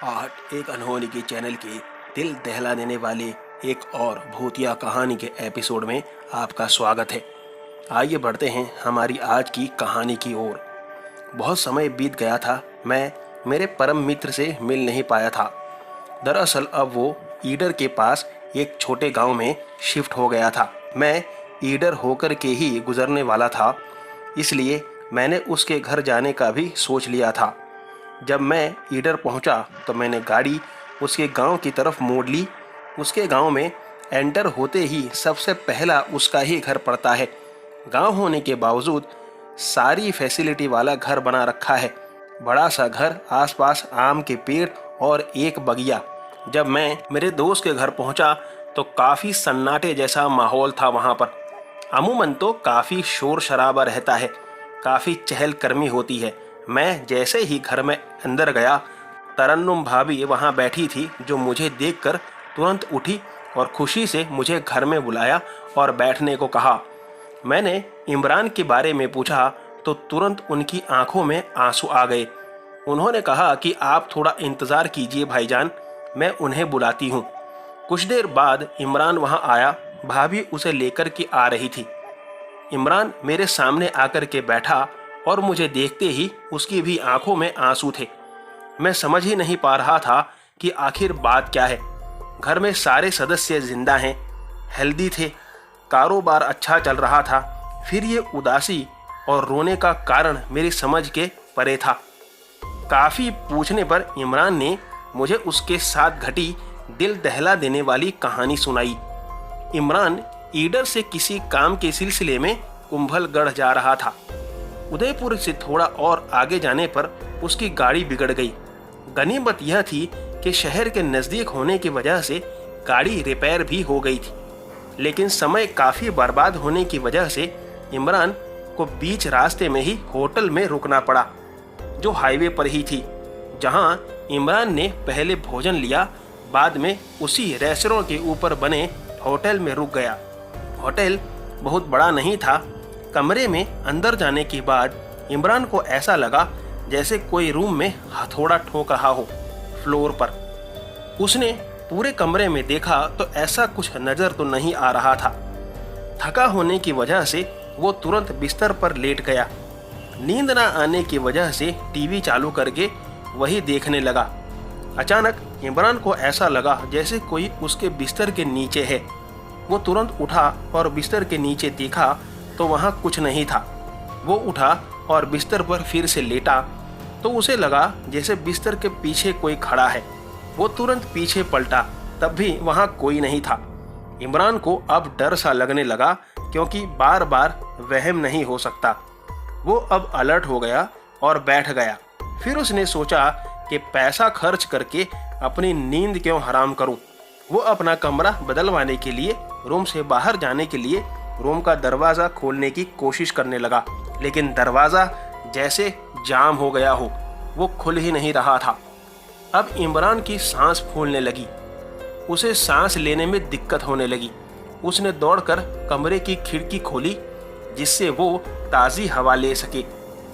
आज एक अनहोनी की चैनल की दिल दहला देने वाली एक और भूतिया कहानी के एपिसोड में आपका स्वागत है। आइए बढ़ते हैं हमारी आज की कहानी की ओर। बहुत समय बीत गया था, मैं मेरे परम मित्र से मिल नहीं पाया था। दरअसल अब वो ईडर के पास एक छोटे गांव में शिफ्ट हो गया था। मैं ईडर होकर के ही गुजरने वाला था, इसलिए मैंने उसके घर जाने का भी सोच लिया था। जब मैं ईडर पहुंचा तो मैंने गाड़ी उसके गांव की तरफ मोड़ ली। उसके गांव में एंटर होते ही सबसे पहला उसका ही घर पड़ता है। गांव होने के बावजूद सारी फैसिलिटी वाला घर बना रखा है। बड़ा सा घर, आसपास आम के पेड़ और एक बगिया। जब मैं मेरे दोस्त के घर पहुंचा तो काफ़ी सन्नाटे जैसा माहौल था वहां पर। अमूमन तो काफ़ी शोर शराबा रहता है, काफ़ी चहलकदमी होती है। मैं जैसे ही घर में अंदर गया, तरन्नुम भाभी वहाँ बैठी थी, जो मुझे देखकर तुरंत उठी और खुशी से मुझे घर में बुलाया और बैठने को कहा। मैंने इमरान के बारे में पूछा तो तुरंत उनकी आंखों में आंसू आ गए। उन्होंने कहा कि आप थोड़ा इंतज़ार कीजिए भाईजान, मैं उन्हें बुलाती हूँ। कुछ देर बाद इमरान वहाँ आया। भाभी उसे लेकर के आ रही थी। इमरान मेरे सामने आकर के बैठा और मुझे देखते ही उसकी भी आंखों में आंसू थे। मैं समझ ही नहीं पा रहा था कि आखिर बात क्या है। घर में सारे सदस्य जिंदा हैं, हेल्दी थे, कारोबार अच्छा चल रहा था, फिर ये उदासी और रोने का कारण मेरी समझ के परे था। काफ़ी पूछने पर इमरान ने मुझे उसके साथ घटी दिल दहला देने वाली कहानी सुनाई। इमरान ईडर से किसी काम के सिलसिले में कुंभलगढ़ जा रहा था। उदयपुर से थोड़ा और आगे जाने पर उसकी गाड़ी बिगड़ गई। गनीमत यह थी कि शहर के नज़दीक होने की वजह से गाड़ी रिपेयर भी हो गई थी, लेकिन समय काफ़ी बर्बाद होने की वजह से इमरान को बीच रास्ते में ही होटल में रुकना पड़ा, जो हाईवे पर ही थी, जहां इमरान ने पहले भोजन लिया, बाद में उसी रेस्टोरेंट के ऊपर बने होटल में रुक गया। होटल बहुत बड़ा नहीं था। कमरे में अंदर जाने के बाद इमरान को ऐसा लगा जैसे कोई रूम में हथौड़ा ठोक रहा हो फ्लोर पर। उसने पूरे कमरे में देखा तो ऐसा कुछ नज़र तो नहीं आ रहा था। थका होने की वजह से वो तुरंत बिस्तर पर लेट गया। नींद ना आने की वजह से टीवी चालू करके वही देखने लगा। अचानक इमरान को ऐसा लगा जैसे कोई उसके बिस्तर के नीचे है। वो तुरंत उठा और बिस्तर के नीचे देखा तो वहाँ कुछ नहीं था। वो उठा और बिस्तर पर फिर से लेटा तो उसे लगा जैसे बिस्तर के पीछे कोई खड़ा है। वो तुरंत पीछे पलटा, तब भी वहाँ कोई नहीं था। इमरान को अब डर सा लगने लगा, क्योंकि बार बार वहम नहीं हो सकता। वो अब अलर्ट हो गया और बैठ गया। फिर उसने सोचा कि पैसा खर्च करके अपनी नींद क्यों हराम करूं। वो अपना कमरा बदलवाने के लिए रूम से बाहर जाने के लिए रूम का दरवाज़ा खोलने की कोशिश करने लगा, लेकिन दरवाज़ा जैसे जाम हो गया हो, वो खुल ही नहीं रहा था। अब इमरान की सांस फूलने लगी, उसे सांस लेने में दिक्कत होने लगी। उसने दौड़कर कमरे की खिड़की खोली, जिससे वो ताज़ी हवा ले सके।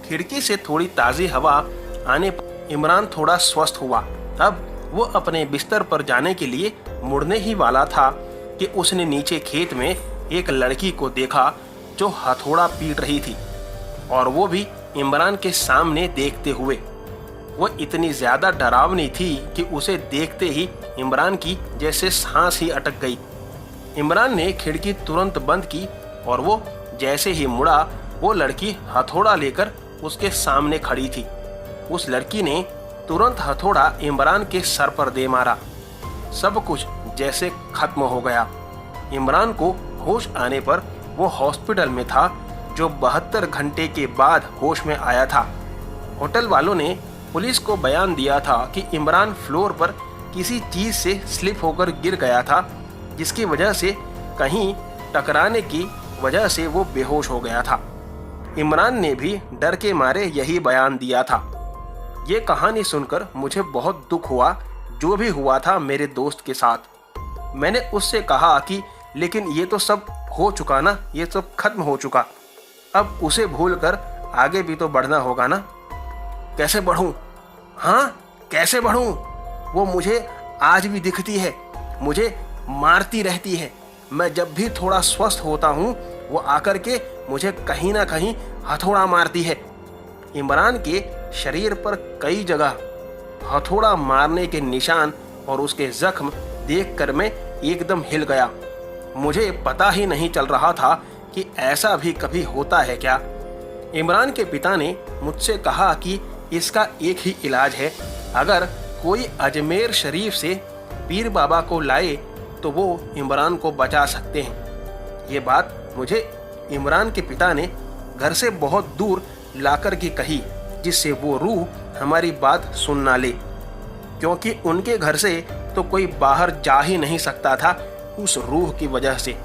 खिड़की से थोड़ी ताज़ी हवा आने पर इमरान थोड़ा स्वस्थ हुआ। अब वो अपने बिस्तर पर जाने के लिए मुड़ने ही वाला था कि उसने नीचे खेत में एक लड़की को देखा जो हथौड़ा पीट रही थी, और वो भी इमरान के सामने देखते हुए। वो इतनी ज़्यादा डरावनी थी कि उसे देखते ही इमरान की जैसे सांस ही अटक गई। इमरान ने खिड़की तुरंत बंद की और वो जैसे ही मुड़ा, वो लड़की हथौड़ा लेकर उसके सामने खड़ी थी। उस लड़की ने तुरंत हथौड़ा इमरान के सर पर दे मारा। सब कुछ जैसे खत्म हो गया। इमरान को होश आने पर वो हॉस्पिटल में था, जो 72 घंटे के बाद होश में आया था। होटल वालों ने पुलिस को बयान दिया था कि इमरान फ्लोर पर किसी चीज़ से स्लिप होकर गिर गया था, जिसकी वजह से कहीं टकराने की वजह से वो बेहोश हो गया था। इमरान ने भी डर के मारे यही बयान दिया था। ये कहानी सुनकर मुझे बहुत दुख हुआ, जो भी हुआ था मेरे दोस्त के साथ। मैंने उससे कहा कि लेकिन ये तो सब हो चुका ना, ये सब खत्म हो चुका, अब उसे भूलकर आगे भी तो बढ़ना होगा ना। कैसे बढ़ूं? हाँ, कैसे बढ़ूं? वो मुझे आज भी दिखती है, मुझे मारती रहती है। मैं जब भी थोड़ा स्वस्थ होता हूँ वो आकर के मुझे कहीं ना कहीं हथौड़ा मारती है। इमरान के शरीर पर कई जगह हथौड़ा मारने के निशान और उसके जख्म देखकर मैं एकदम हिल गया। मुझे पता ही नहीं चल रहा था कि ऐसा भी कभी होता है क्या। इमरान के पिता ने मुझसे कहा कि इसका एक ही इलाज है, अगर कोई अजमेर शरीफ से पीर बाबा को लाए तो वो इमरान को बचा सकते हैं। ये बात मुझे इमरान के पिता ने घर से बहुत दूर लाकर के कही, जिससे वो रूह हमारी बात सुन ना ले, क्योंकि उनके घर से तो कोई बाहर जा ही नहीं सकता था उस रूह की वजह से।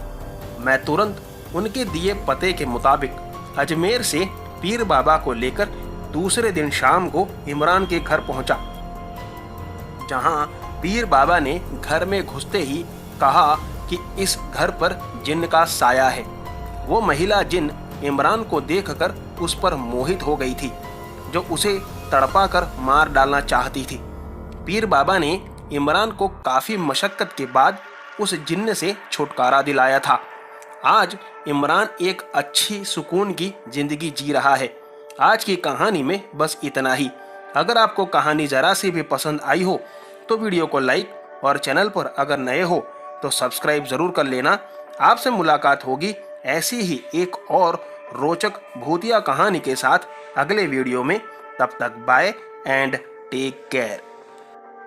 मैं तुरंत उनके दिए पते के मुताबिक अजमेर से पीर बाबा को लेकर दूसरे दिन शाम को इमरान के घर पहुंचा, जहां पीर बाबा ने घर में घुसते ही कहा कि इस घर पर जिन्न का साया है। वो महिला जिन्न इमरान को देखकर उस पर मोहित हो गई थी, जो उसे तड़पा कर मार डालना चाहती थी। पीर बाबा ने इमरान को काफी मशक्कत के बाद उस जिन्न से छुटकारा दिलाया था। आज इमरान एक अच्छी सुकून की जिंदगी जी रहा है। आज की कहानी में बस इतना ही। अगर आपको कहानी जरा सी भी पसंद आई हो तो वीडियो को लाइक और चैनल पर अगर नए हो तो सब्सक्राइब जरूर कर लेना। आपसे मुलाकात होगी ऐसी ही एक और रोचक भूतिया कहानी के साथ अगले वीडियो में। तब तक बाय एंड टेक केयर।